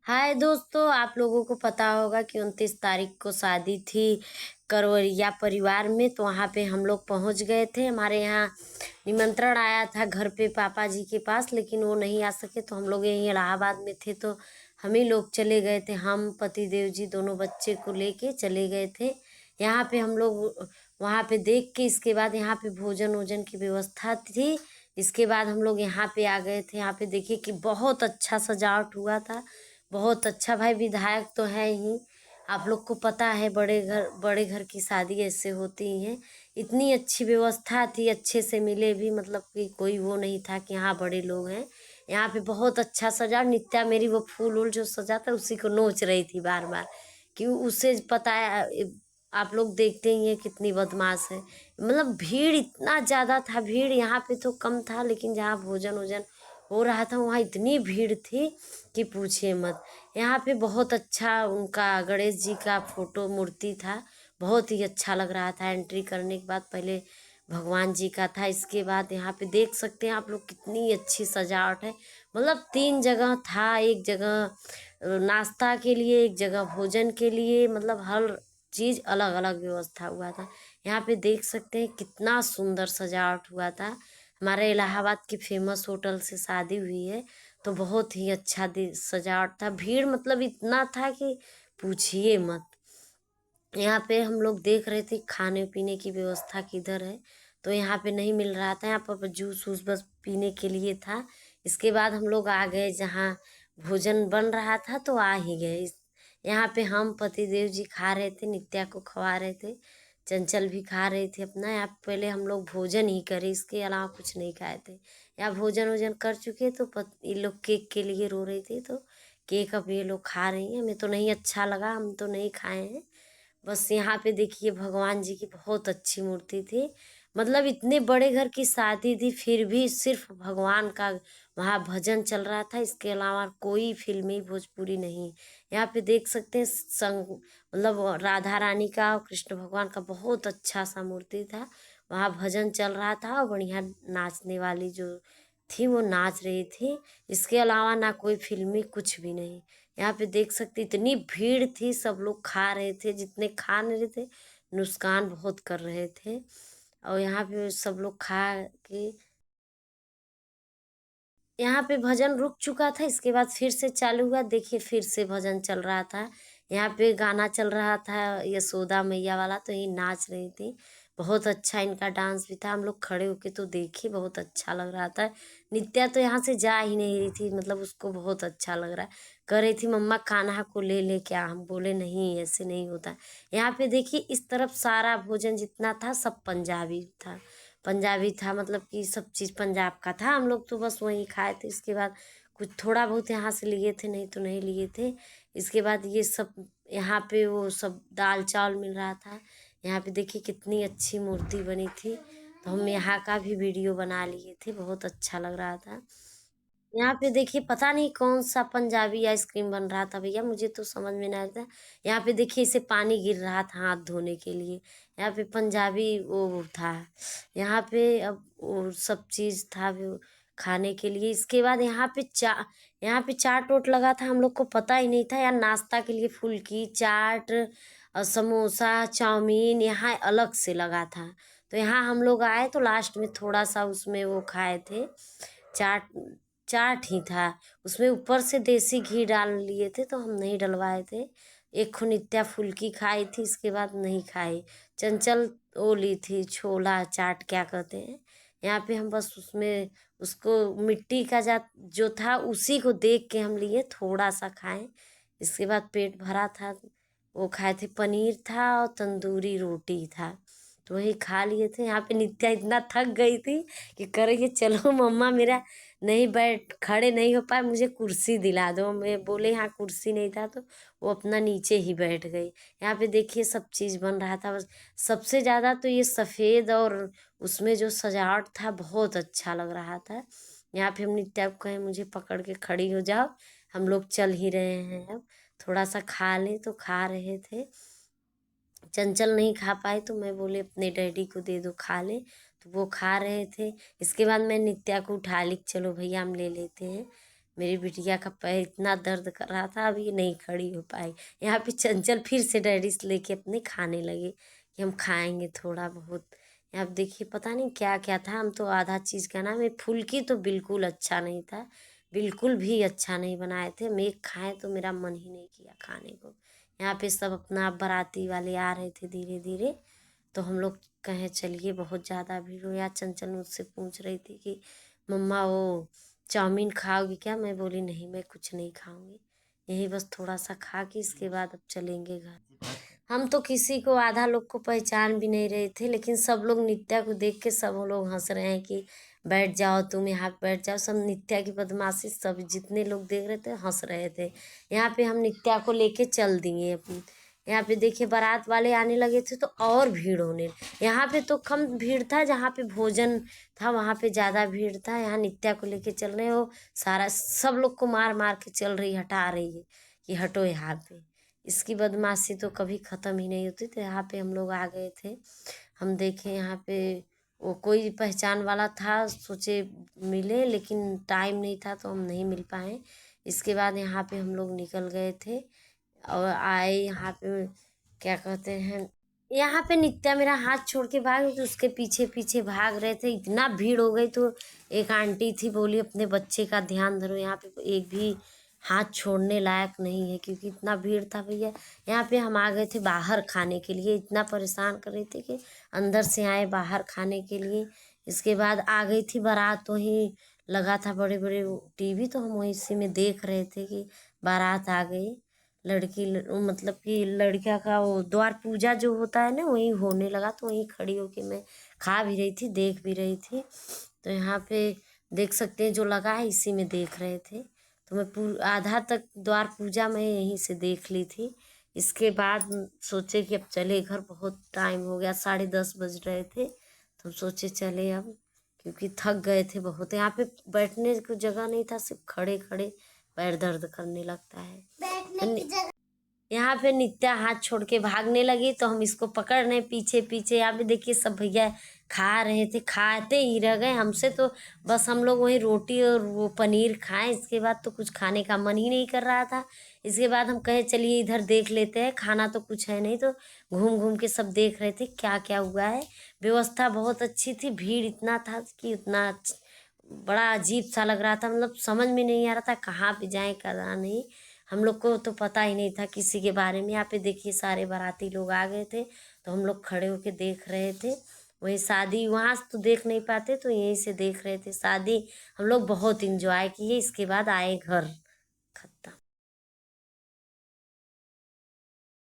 हाय दोस्तों, आप लोगों को पता होगा कि 29 तारीख को शादी थी करवरिया परिवार में। तो वहाँ पे हम लोग पहुँच गए थे। हमारे यहाँ निमंत्रण आया था घर पे पापा जी के पास, लेकिन वो नहीं आ सके तो हम लोग यहीं इलाहाबाद में थे तो हम ही लोग चले गए थे। हम पति देव जी दोनों बच्चे को लेके चले गए थे। यहाँ पे हम लोग वहाँ पे देख के इसके बाद यहाँ पे भोजन वोजन की व्यवस्था थी। इसके बाद हम लोग यहाँ पे आ गए थे। यहाँ पे देखिए कि बहुत अच्छा सजावट हुआ था, बहुत अच्छा। भाई विधायक तो है ही, आप लोग को पता है बड़े घर की शादी ऐसे होती ही है। इतनी अच्छी व्यवस्था थी, अच्छे से मिले भी, मतलब कि कोई वो नहीं था कि हाँ बड़े लोग हैं। यहाँ पे बहुत अच्छा सजा। नित्या मेरी वो फूल वूल जो सजा था उसी को नोच रही थी बार बार, कि उसे पता है। आप लोग देखते ही हैं कितनी बदमाश है। मतलब भीड़ इतना ज़्यादा था, भीड़ यहाँ पे तो कम था, लेकिन जहाँ भोजन वोजन हो रहा था वहाँ इतनी भीड़ थी कि पूछिए मत। यहाँ पे बहुत अच्छा उनका गणेश जी का फोटो मूर्ति था, बहुत ही अच्छा लग रहा था। एंट्री करने के बाद पहले भगवान जी का था, इसके बाद यहाँ पे देख सकते हैं आप लोग कितनी अच्छी सजावट है। मतलब 3 जगह था, एक जगह नाश्ता के लिए, एक जगह भोजन के लिए, मतलब हर चीज़ अलग अलग व्यवस्था हुआ था। यहाँ पे देख सकते हैं कितना सुंदर सजावट हुआ था। हमारे इलाहाबाद के फेमस होटल से शादी हुई है तो बहुत ही अच्छा सजावट था। भीड़ मतलब इतना था कि पूछिए मत। यहाँ पे हम लोग देख रहे थे खाने पीने की व्यवस्था किधर है, तो यहाँ पे नहीं मिल रहा था। यहाँ पर जूस वूस बस पीने के लिए था। इसके बाद हम लोग आ गए जहाँ भोजन बन रहा था, तो आ ही गए यहाँ पे हम पति देव जी खा रहे थे, नित्या को खवा रहे थे, चंचल भी खा रहे थे अपना। यहाँ पहले हम लोग भोजन ही करे, इसके अलावा कुछ नहीं खाए थे। यहाँ भोजन वोजन कर चुके तो ये लोग केक के लिए रो रहे थे, तो केक अब ये लोग खा रही हैं। हमें तो नहीं अच्छा लगा, हम तो नहीं खाए हैं। बस यहाँ पे देखिए भगवान जी की बहुत अच्छी मूर्ति थी। मतलब इतने बड़े घर की शादी थी फिर भी सिर्फ भगवान का वहाँ भजन चल रहा था, इसके अलावा कोई फिल्मी भोजपुरी नहीं। यहाँ पे देख सकते हैं संग, मतलब राधा रानी का और कृष्ण भगवान का बहुत अच्छा सा मूर्ति था। वहाँ भजन चल रहा था और बढ़िया नाचने वाली जो थी वो नाच रही थी। इसके अलावा ना कोई फिल्मी कुछ भी नहीं। यहाँ पे देख सकते इतनी भीड़ थी, सब लोग खा रहे थे, जितने खा नहीं रहे थे नुकसान बहुत कर रहे थे। और यहाँ पे सब लोग खा के यहाँ पे भजन रुक चुका था, इसके बाद फिर से चालू हुआ। देखिए फिर से भजन चल रहा था। यहाँ पे गाना चल रहा था यशोदा मैया वाला, तो ये नाच रही थी। बहुत अच्छा इनका डांस भी था। हम लोग खड़े होके तो देखे, बहुत अच्छा लग रहा था। नित्या तो यहाँ से जा ही नहीं रही थी, मतलब उसको बहुत अच्छा लग रहा है। कह रही थी मम्मा कान्हा को ले ले क्या, हम बोले नहीं ऐसे नहीं होता। यहाँ पे देखिए इस तरफ सारा भोजन जितना था सब पंजाबी था, पंजाबी था, मतलब कि सब चीज़ पंजाब का था। हम लोग तो बस वहीं खाए थे। इसके बाद कुछ थोड़ा बहुत यहाँ से लिए थे, नहीं तो नहीं लिए थे। इसके बाद ये सब यहाँ पे वो सब दाल चावल मिल रहा था। यहाँ पे देखिए कितनी अच्छी मूर्ति बनी थी, तो हम यहाँ का भी वीडियो बना लिए थे, बहुत अच्छा लग रहा था। यहाँ पे देखिए पता नहीं कौन सा पंजाबी आइसक्रीम बन रहा था भैया, मुझे तो समझ में नहीं आता। यहाँ पे देखिए इसे पानी गिर रहा था हाथ धोने के लिए। यहाँ पे पंजाबी वो था। यहाँ पे अब वो सब चीज़ था वो खाने के लिए। इसके बाद यहाँ पे चाट ओट लगा था, हम लोग को पता ही नहीं था। यार नाश्ता के लिए फुल्की चाट और समोसा चाउमीन यहाँ अलग से लगा था। तो यहाँ हम लोग आए तो लास्ट में थोड़ा सा उसमें वो खाए थे, चाट। चाट ही था, उसमें ऊपर से देसी घी डाल लिए थे तो हम नहीं डलवाए थे। एक खो नित्या फुल्की खाई थी, इसके बाद नहीं खाई। चंचल वो ली थी छोला चाट क्या कहते हैं। यहाँ पे हम बस उसमें उसको मिट्टी का जो था उसी को देख के हम लिए, थोड़ा सा खाएं। इसके बाद पेट भरा था, वो खाए थे। पनीर था और तंदूरी रोटी था, तो वही खा लिए थे। यहाँ पे नित्या इतना थक गई थी कि करेंगे चलो मम्मा मेरा नहीं बैठ खड़े नहीं हो पाए, मुझे कुर्सी दिला दो। मैं बोले यहाँ कुर्सी नहीं था, तो वो अपना नीचे ही बैठ गई। यहाँ पे देखिए सब चीज़ बन रहा था। बस सबसे ज़्यादा तो ये सफ़ेद और उसमें जो सजावट था बहुत अच्छा लग रहा था। यहाँ पे हम नित्या को कहें मुझे पकड़ के खड़ी हो जाओ, हम लोग चल ही रहे हैं अब, थोड़ा सा खा ले, तो खा रहे थे। चंचल नहीं खा पाए तो मैं बोले अपने डैडी को दे दो खा ले, तो वो खा रहे थे। इसके बाद मैं नित्या को उठा ली, चलो भैया हम ले लेते हैं। मेरी बिटिया का पैर इतना दर्द कर रहा था, अभी नहीं खड़ी हो पाई। यहाँ पे चंचल फिर से डैडी से लेके अपने खाने लगे कि हम खाएंगे थोड़ा बहुत। यहाँ पे देखिए पता नहीं क्या क्या था, हम तो आधा चीज़ का ना, मैं फुल्की तो बिल्कुल अच्छा नहीं था, बिल्कुल भी अच्छा नहीं बनाए थे। मैं खाएं तो मेरा मन ही नहीं किया खाने को। यहाँ पे सब अपना बाराती वाले आ रहे थे धीरे धीरे, तो हम लोग कहें चलिए बहुत ज़्यादा भीड़ हो। या चंचल मुझसे पूछ रही थी कि मम्मा वो चाउमीन खाओगी क्या? मैं बोली नहीं, मैं कुछ नहीं खाऊंगी, यही बस थोड़ा सा खा के इसके बाद अब चलेंगे घर। हम तो किसी को, आधा लोग को पहचान भी नहीं रहे थे, लेकिन सब लोग नित्या को देख के सब लोग हंस रहे हैं कि बैठ जाओ तुम यहाँ पे, बैठ जाओ। सब नित्या की बदमाशी, सब जितने लोग देख रहे थे हंस रहे थे। यहाँ पे हम नित्या को लेके चल दिए अपनी। यहाँ पे देखिए बारात वाले आने लगे थे तो और भीड़ होने। यहाँ पे तो कम भीड़ था, जहाँ पे भोजन था वहाँ पे ज़्यादा भीड़ था। यहाँ नित्या को लेके चल रहे हो, सारा सब लोग को मार मार के चल रही, हटा रही है कि हटो यहाँ पे। इसकी बदमाशी तो कभी ख़त्म ही नहीं होती। तो यहाँ पे हम लोग आ गए थे। हम देखे यहाँ पे वो कोई पहचान वाला था, सोचे मिले, लेकिन टाइम नहीं था तो हम नहीं मिल पाए। इसके बाद यहाँ पे हम लोग निकल गए थे और आए यहाँ पे, क्या कहते हैं, यहाँ पे नित्या मेरा हाथ छोड़ के भाग, तो उसके पीछे पीछे भाग रहे थे। इतना भीड़ हो गई तो एक आंटी थी, बोली अपने बच्चे का ध्यान धरो, यहाँ पे एक भी हाथ छोड़ने लायक नहीं है, क्योंकि इतना भीड़ था भैया। यहाँ पे हम आ गए थे बाहर खाने के लिए, इतना परेशान कर रहे थे कि अंदर से आए बाहर खाने के लिए। इसके बाद आ गई थी बारात, वहीं लगा था बड़े बड़े टीवी, तो हम वहीं इसी में देख रहे थे कि बारात आ गई। मतलब कि लड़किया का वो द्वार पूजा जो होता है ना, वहीं होने लगा, तो वहीं खड़ी होके मैं खा भी रही थी, देख भी रही थी। तो यहाँ पे देख सकते हैं जो लगा है, इसी में देख रहे थे। तो मैं आधा तक द्वार पूजा मैं यहीं से देख ली थी। इसके बाद सोचे कि अब चले घर, बहुत टाइम हो गया, 10:30 बज रहे थे। तो सोचे चले अब, क्योंकि थक गए थे बहुत। यहाँ पे बैठने को जगह नहीं था, सिर्फ खड़े खड़े पैर दर्द करने लगता है। यहाँ पे नित्या हाथ छोड़ के भागने लगी, तो हम इसको पकड़ रहे पीछे पीछे। यहाँ पे देखिए सब भैया खा रहे थे, खाते ही रह गए हमसे। तो बस हम लोग वही रोटी और वो पनीर खाएं, इसके बाद तो कुछ खाने का मन ही नहीं कर रहा था। इसके बाद हम कहे चलिए इधर देख लेते हैं, खाना तो कुछ है नहीं। तो घूम घूम के सब देख रहे थे क्या क्या हुआ है। व्यवस्था बहुत अच्छी थी, भीड़ इतना था कि उतना बड़ा अजीब सा लग रहा था, मतलब समझ में नहीं आ रहा था कहाँ पे जाएं कहाँ नहीं। हम लोग को तो पता ही नहीं था किसी के बारे में। यहाँ पे देखिए सारे बाराती लोग आ गए थे, तो हम लोग खड़े होके देख रहे थे। वही शादी वहाँ से तो देख नहीं पाते, तो यहीं से देख रहे थे शादी। हम लोग बहुत इंजॉय किए, इसके बाद आए घर।